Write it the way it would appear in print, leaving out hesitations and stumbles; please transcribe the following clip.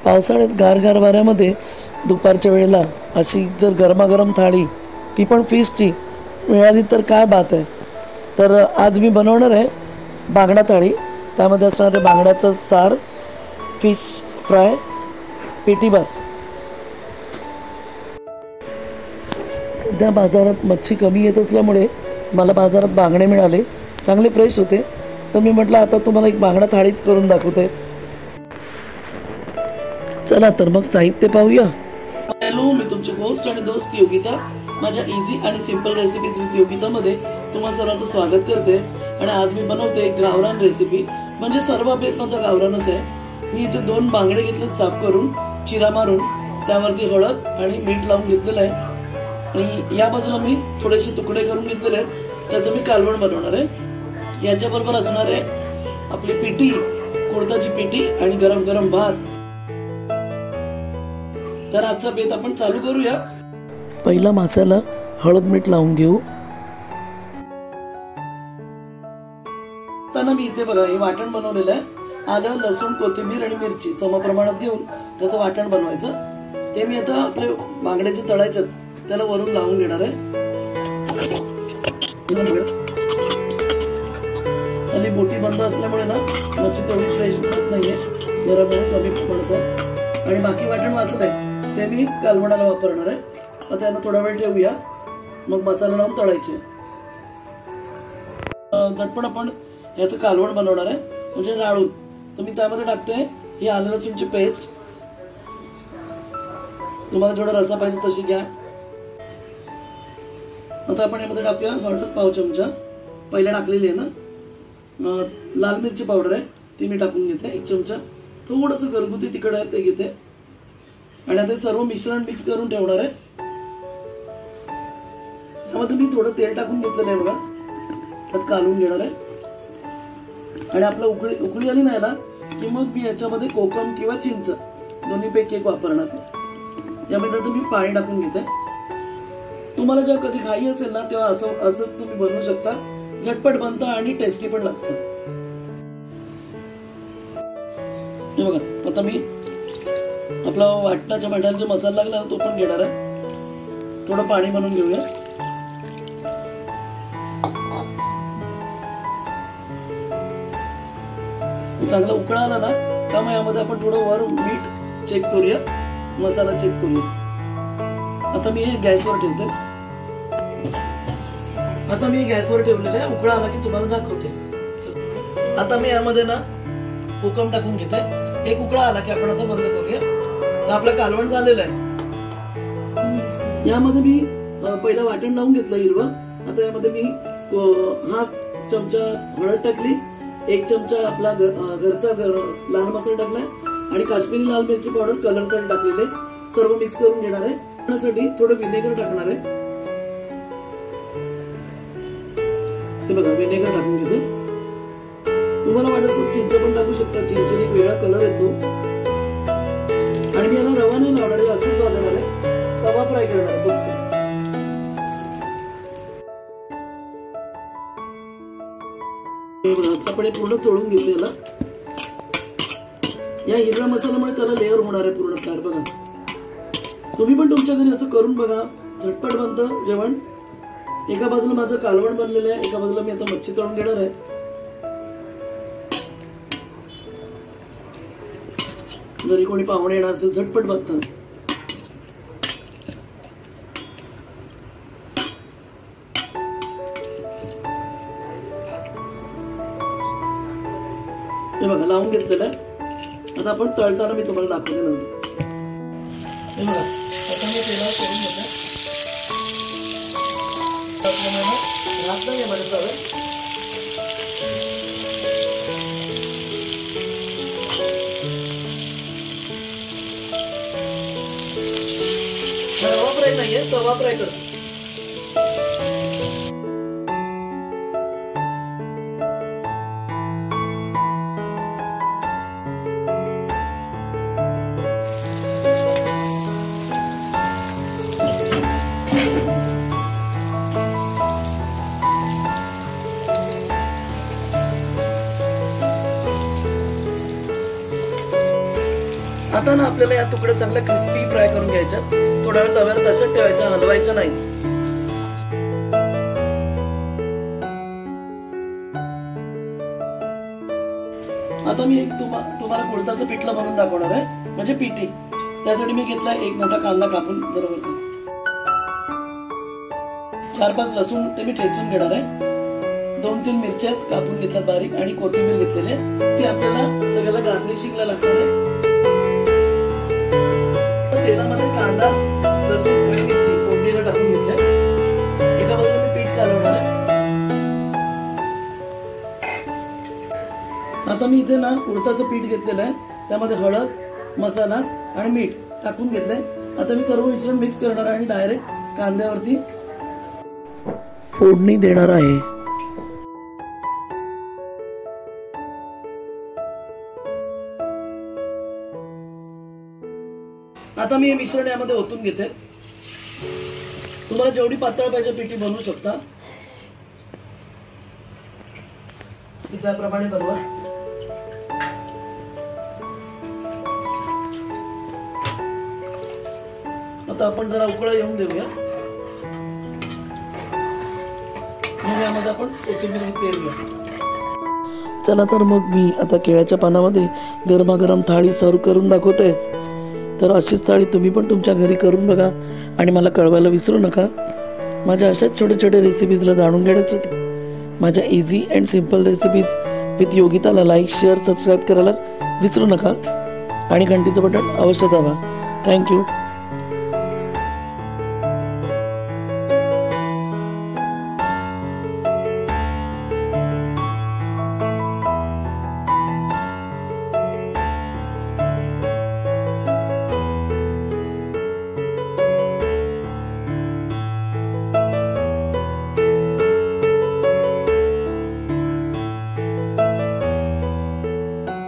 पावसाळ्यात गारगार वाऱ्यामध्ये दुपारच्या वेळेला अशी जर गरमागरम थाळी, ती पण फिशची मिळाली तर काय बात आहे. तर आज मी बनवणार आहे बांगडा थाळी. त्यामध्ये असणारे बांगड्याचं सार, फिश फ्राय, पेटी भात. सध्या बाजारात मच्छी कमी येत असल्यामुळे मला बाजारात बांगडे मिळाले, चांगले फ्रेश होते. तर मी म्हटलं आता तुम्हाला एक बांगडा थाळीच करून दाखवते. चला तर मग साहित्य पाहूया. हॅलो, मी तुमची होस्ट आणि दोस्त योगिता. माझ्या इझी आणि सिंपल रेसिपीज विथ योगितामध्ये तुम्हा सर्वांचं स्वागत करते. आणि आज मी बनवते गावरान रेसिपी, म्हणजे सर्व बेत माझा गावरानच आहे. मी इथे 2 बांगडे घेतले साफ करून, चिरा मारून, त्यावरती हळद आणि मीठ लावून घेतलेलं आहे. आणि या बाजूला मी थोडेसे तुकडे करून घेतलेले आहेत, त्याचं मी कालवण बनवणार आहे. याच्याबरोबर असणार आहे आपली पिठी, कुळथाची पिठी आणि गरम गरम भात. तर आजचा बेत आपण चालू करूया. पहिला मासाला हळद मीठ लावून घेऊ. आता मी इथे बघा हे वाटण बनवलेलं आहे. आलं, लसूण, कोथिंबीर आणि मिरची समप्रमाणात देऊन त्याचं वाटण बनवायचं. ते मी आता आपले बांगड्याचे तळायच्यात त्याला वरून लावून घेणार आहे. आणि बोटी बंद असल्यामुळे ना मच्छी तेवढी फ्रेश मिळत नाहीये, जरा कमी पडतं. आणि बाकी वाटण वाचलंय ते मी कालवणाला वापरणार आहे. आता यांना थोडा वेळ ठेवूया, मग मसाला लावून तळायचे. झटपट आपण याचं कालवण बनवणार आहे, म्हणजे राळून. तर मी त्यामध्ये टाकते ही आलं लसूणची पेस्ट. तुम्हाला जेवढा रसा पाहिजे तशी घ्या. आता आपण यामध्ये टाकूया हळद पाव चमचा, पहिला टाकलेली आहे ना. लाल मिरची पावडर आहे ती मी टाकून घेते 1 चमचा. थोडंसं घरगुती तिखट आहे ते घेते. आणि आता सर्व मिश्रण मिक्स करून ठेवणार आहे. त्यामध्ये मी थोडं तेल टाकून घेतलेलं आहे बघा, त्यात कालवून घेणार आहे. आणि आपला उकळी आली नाही याला की मग मी याच्यामध्ये कोकम किंवा चिंच दोन्हीपैकी एक वापरणार आहे. यामध्ये आता मी पाणी टाकून घेते. तुम्हाला जेव्हा कधी घाई असेल ना तेव्हा असं तुम्ही बनवू शकता. झटपट बनतं आणि टेस्टी पण लागतं. हे बघा, आता मी आपला वाटणाच्या भांड्याचा मसाला लागला ना तो पण घेणार आहे. थोडं पाणी बनवून घेऊया. चांगला उकळा आला ना का मग यामध्ये आपण थोडं वर मीठ चेक करूया, मसाला चेक करूया. आता मी हे गॅसवर ठेवते. आता मी गॅसवर ठेवलेलं आहे. उकळा आला की तुम्हाला दाखवते. आता मी यामध्ये ना कोकम टाकून घेते. एक उकळा आला की आपण आता बंद करूया. आपलं कालवण झालेलं आहे. यामध्ये मी पहिला वाटण लावून घेतलं हिरवं. आता यामध्ये मी हाफ चमचा हळद टाकली, 1 चमचा आपला घरचा लाल मसाला टाकलाय आणि काश्मीरी लाल मिरची पावडर कलरसाठी टाकलेले. सर्व मिक्स करून घेणार आहे. त्यासाठी थोडं विनेगर टाकणार आहे. हे बघा, विनेगर टाकून घेते. तुम्हाला वाटत असेल चिंच पण टाकू शकता, चिंचेने एक वेगळा कलर येतो. आणि मी याला रवा नाही लावणार आहे, असंच भाजणार आहे. तवा फ्राय करणार आहे फक्त. आपण पूर्ण चोळून घेतो याला. या हिरव्या मसाल्यामुळे त्याला लेअर होणार आहे पूर्ण तयार. बघा, तुम्ही पण तुमच्या घरी असं करून बघा. झटपट बनतं जेवण. एका बाजूला माझं कालवण बनलेलं आहे, एका बाजूला मी आता मच्छी तळून घेणार आहे. जरी कोणी पाहुणे येणार असेल झटपट बनतं. हे बघा, लावून घेतलेलं आहे. आता आपण तळताना मी तुम्हाला दाखवते नंतर. हे बघा, आता मी तेलावर करून घेतलं. रात नाही बरेच हवे. रवा फ्राय नाहीये, तवा फ्राय करतो. आता ना आपल्याला या तुकड्या चांगल्या क्रिस्पी फ्राय करून घ्यायच्या। थोडा वेळ तव्यावर तशाच ठेवायच्या, हलवायच्या नाही। आता मी एक तुम्हाला कुळथाचं पिठलं बनवून दाखवणार आहे, म्हणजे पिठी। त्यासाठी मी घेतला एक मोठा कांदा कापून, बरोबर 4-5 लसूण ते मी ठेचून घेणार आहे। 2-3 मिरच्या कापून घेतल्यात बारीक आणि कोथिंबीर घेतलेली आहे, ती आपल्याला सगळ्याला गार्निशिंगला लागणार आहे। तेलामध्ये कांदा, लसूण आणि मिरची फोडणीला टाकून घेतले। एका बाजूला मी पीठ कालवणार आहे। आता मी इथे ना उडदाचं पीठ घेतलेलं आहे, त्यामध्ये हळद, मसाला आणि मीठ टाकून घेतलंय। आता मी सर्व मिश्रण मिक्स करणार आहे आणि डायरेक्ट कांद्यावरती फोडणी देणार आहे। आता मी हे मिश्रण यामध्ये ओतून घेते। तुम्हाला जेवढी पातळ पाहिजे पिठी बनवू शकता, त्याप्रमाणे बनवा। आता आपण जरा उकळा येऊन देऊया, मग यामध्ये आपण कोथिंबीर पेरूया। चला तर मग मी आता केळ्याच्या पानामध्ये गरमागरम थाळी सर्व करून दाखवते। तर अशीच थाळी तुम्ही पण तुमच्या घरी करून बघा आणि मला कळवायला विसरू नका। माझ्या अशाच छोट्या छोट्या रेसिपीजला जाणून घेण्यासाठी माझ्या easy and simple recipes with योगिताला लाईक, शेअर, सबस्क्राईब करायला विसरू नका आणि घंटीचं बटन अवश्य दाबा। थँक्यू।